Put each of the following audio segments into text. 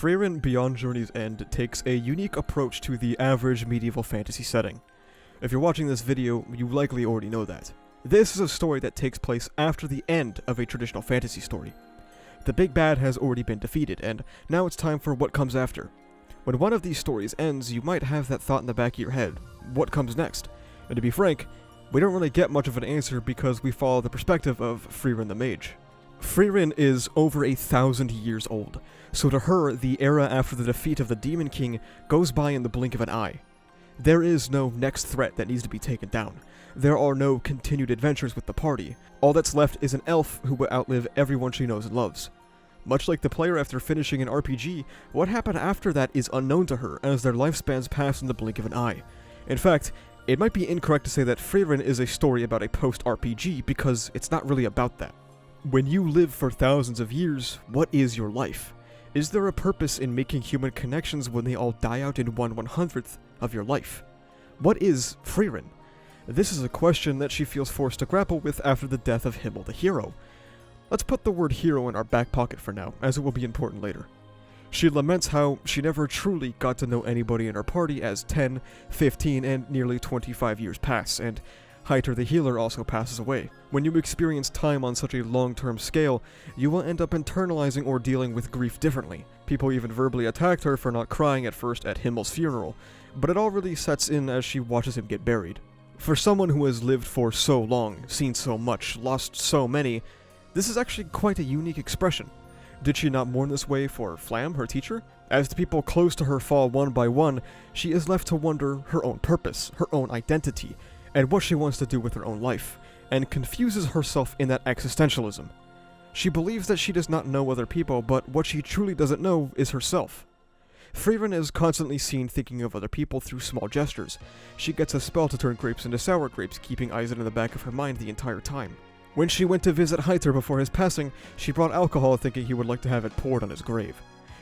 Frieren Beyond Journey's End takes a unique approach to the average medieval fantasy setting. If you're watching this video, you likely already know that. This is a story that takes place after the end of a traditional fantasy story. The big bad has already been defeated, and now it's time for what comes after. When one of these stories ends, you might have that thought in the back of your head, what comes next? And to be frank, we don't really get much of an answer because we follow the perspective of Frieren the Mage. Frieren is over 1,000 years old, so to her, the era after the defeat of the Demon King goes by in the blink of an eye. There is no next threat that needs to be taken down. There are no continued adventures with the party. All that's left is an elf who will outlive everyone she knows and loves. Much like the player after finishing an RPG, what happened after that is unknown to her, as their lifespans pass in the blink of an eye. In fact, it might be incorrect to say that Frieren is a story about a post-RPG, because it's not really about that. When you live for thousands of years, what is your life? Is there a purpose in making human connections when they all die out in 1/100th of your life? What is Frieren? This is a question that she feels forced to grapple with after the death of Himmel the hero. Let's put the word hero in our back pocket for now, as it will be important later. She laments how she never truly got to know anybody in her party as 10, 15, and nearly 25 years pass, and Highter the healer also passes away. When you experience time on such a long-term scale, you will end up internalizing or dealing with grief differently. People even verbally attacked her for not crying at first at Himmel's funeral, but it all really sets in as she watches him get buried. For someone who has lived for so long, seen so much, lost so many, this is actually quite a unique expression. Did she not mourn this way for Flam, her teacher? As the people close to her fall one by one, she is left to wonder her own purpose, her own identity, and what she wants to do with her own life, and confuses herself in that existentialism. She believes that she does not know other people, but what she truly doesn't know is herself. Frieren is constantly seen thinking of other people through small gestures. She gets a spell to turn grapes into sour grapes, keeping Eisen in the back of her mind the entire time. When she went to visit Highter before his passing, she brought alcohol thinking he would like to have it poured on his grave.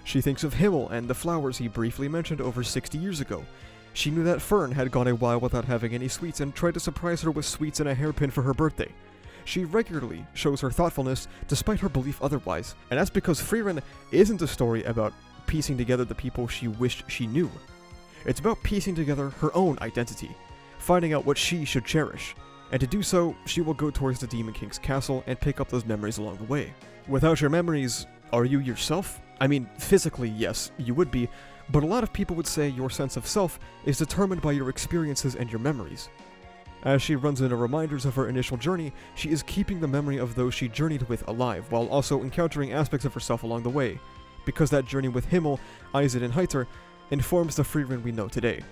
She thinks of Himmel and the flowers he briefly mentioned over 60 years ago. She knew that Frieren had gone a while without having any sweets and tried to surprise her with sweets and a hairpin for her birthday. She regularly shows her thoughtfulness despite her belief otherwise, and that's because Frieren isn't a story about piecing together the people she wished she knew. It's about piecing together her own identity, finding out what she should cherish, and to do so, she will go towards the Demon King's castle and pick up those memories along the way. Without your memories, are you yourself? I mean, physically, yes, you would be, but a lot of people would say your sense of self is determined by your experiences and your memories. As she runs into reminders of her initial journey, she is keeping the memory of those she journeyed with alive, while also encountering aspects of herself along the way, because that journey with Himmel, Eisen, and Highter informs the Frieren we know today.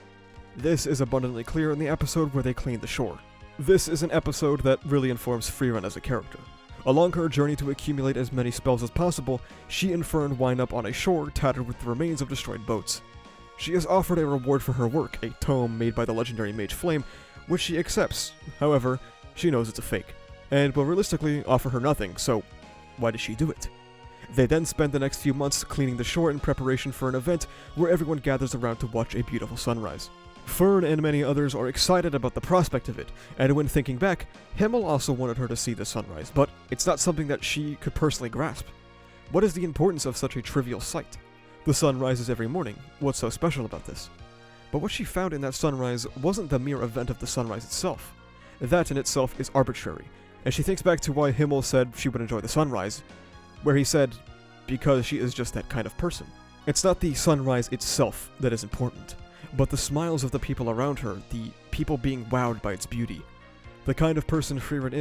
This is abundantly clear in the episode where they clean the shore. This is an episode that really informs Frieren as a character. Along her journey to accumulate as many spells as possible, she and Fern wind up on a shore tattered with the remains of destroyed boats. She is offered a reward for her work, a tome made by the legendary mage Flame, which she accepts. However, she knows it's a fake, and will realistically offer her nothing, so why does she do it? They then spend the next few months cleaning the shore in preparation for an event where everyone gathers around to watch a beautiful sunrise. Fern and many others are excited about the prospect of it, and when thinking back, Himmel also wanted her to see the sunrise, but it's not something that she could personally grasp. What is the importance of such a trivial sight? The sun rises every morning, what's so special about this? But what she found in that sunrise wasn't the mere event of the sunrise itself. That in itself is arbitrary, and she thinks back to why Himmel said she would enjoy the sunrise, where he said, because she is just that kind of person. It's not the sunrise itself that is important, but the smiles of the people around her, the people being wowed by its beauty. The kind of person Frieren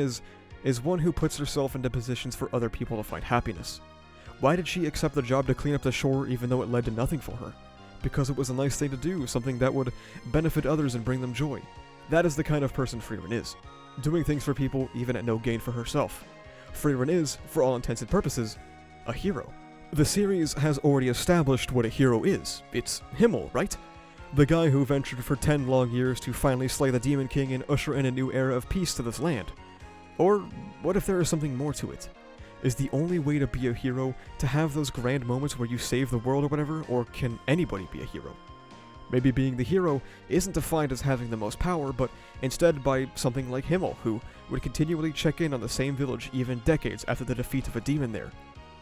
is one who puts herself into positions for other people to find happiness. Why did she accept the job to clean up the shore even though it led to nothing for her? Because it was a nice thing to do, something that would benefit others and bring them joy. That is the kind of person Frieren is, doing things for people even at no gain for herself. Frieren is, for all intents and purposes, a hero. The series has already established what a hero is. It's Himmel, right? The guy who ventured for 10 long years to finally slay the Demon King and usher in a new era of peace to this land. Or what if there is something more to it? Is the only way to be a hero to have those grand moments where you save the world or whatever, or can anybody be a hero? Maybe being the hero isn't defined as having the most power, but instead by something like Himmel, who would continually check in on the same village even decades after the defeat of a demon there.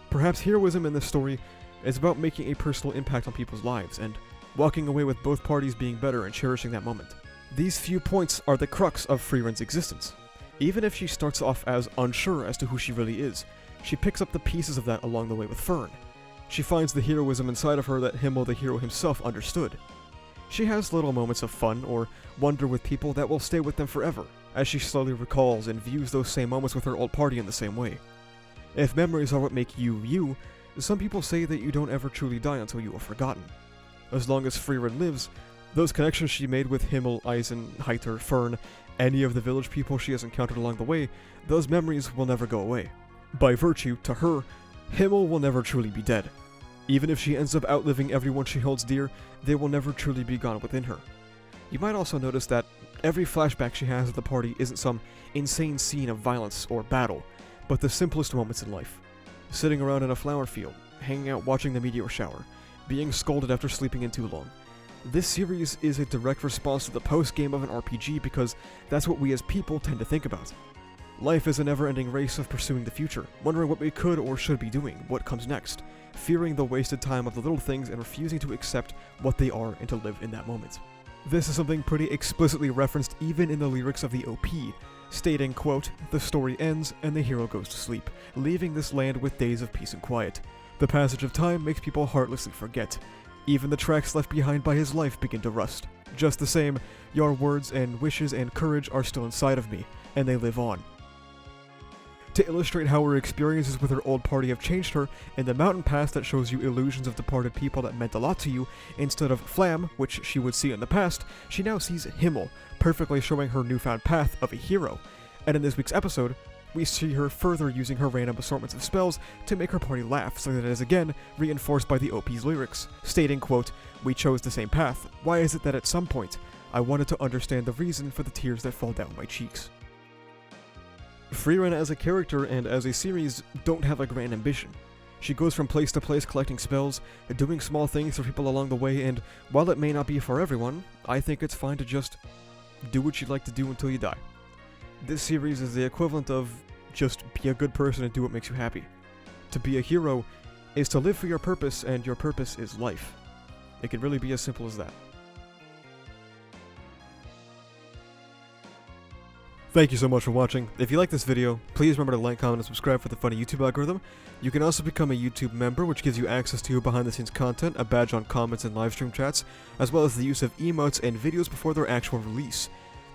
Perhaps heroism in this story It's about making a personal impact on people's lives, and walking away with both parties being better and cherishing that moment. These few points are the crux of Frieren's existence. Even if she starts off as unsure as to who she really is, she picks up the pieces of that along the way with Fern. She finds the heroism inside of her that Himmel the hero himself understood. She has little moments of fun or wonder with people that will stay with them forever, as she slowly recalls and views those same moments with her old party in the same way. If memories are what make you you, some people say that you don't ever truly die until you are forgotten. As long as Frieren lives, those connections she made with Himmel, Eisen, Heiter, Fern, any of the village people she has encountered along the way, those memories will never go away. By virtue, to her, Himmel will never truly be dead. Even if she ends up outliving everyone she holds dear, they will never truly be gone within her. You might also notice that every flashback she has of the party isn't some insane scene of violence or battle, but the simplest moments in life. Sitting around in a flower field, hanging out watching the meteor shower, being scolded after sleeping in too long. This series is a direct response to the post-game of an RPG because that's what we as people tend to think about. Life is a never-ending race of pursuing the future, wondering what we could or should be doing, what comes next, fearing the wasted time of the little things and refusing to accept what they are and to live in that moment. This is something pretty explicitly referenced even in the lyrics of the OP, stating, quote, "The story ends and the hero goes to sleep, leaving this land with days of peace and quiet. The passage of time makes people heartlessly forget. Even the tracks left behind by his life begin to rust. Just the same, your words and wishes and courage are still inside of me, and they live on." To illustrate how her experiences with her old party have changed her, in the mountain pass that shows you illusions of departed people that meant a lot to you, instead of Flam, which she would see in the past, she now sees Himmel, perfectly showing her newfound path of a hero. And in this week's episode, we see her further using her random assortments of spells to make her party laugh, so that it is again reinforced by the OP's lyrics, stating, quote, "We chose the same path. Why is it that at some point, I wanted to understand the reason for the tears that fall down my cheeks?" Frieren as a character and as a series don't have a grand ambition. She goes from place to place collecting spells, doing small things for people along the way, and while it may not be for everyone, I think it's fine to just do what you like to do until you die. This series is the equivalent of just be a good person and do what makes you happy. To be a hero is to live for your purpose, and your purpose is life. It can really be as simple as that. Thank you so much for watching. If you like this video, please remember to like, comment, and subscribe for the funny YouTube algorithm. You can also become a YouTube member, which gives you access to behind-the-scenes content, a badge on comments and livestream chats, as well as the use of emotes and videos before their actual release.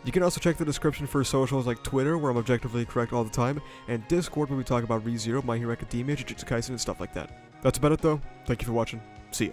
You can also check the description for socials like Twitter, where I'm objectively correct all the time, and Discord, where we talk about ReZero, My Hero Academia, Jujutsu Kaisen, and stuff like that. That's about it though. Thank you for watching. See ya.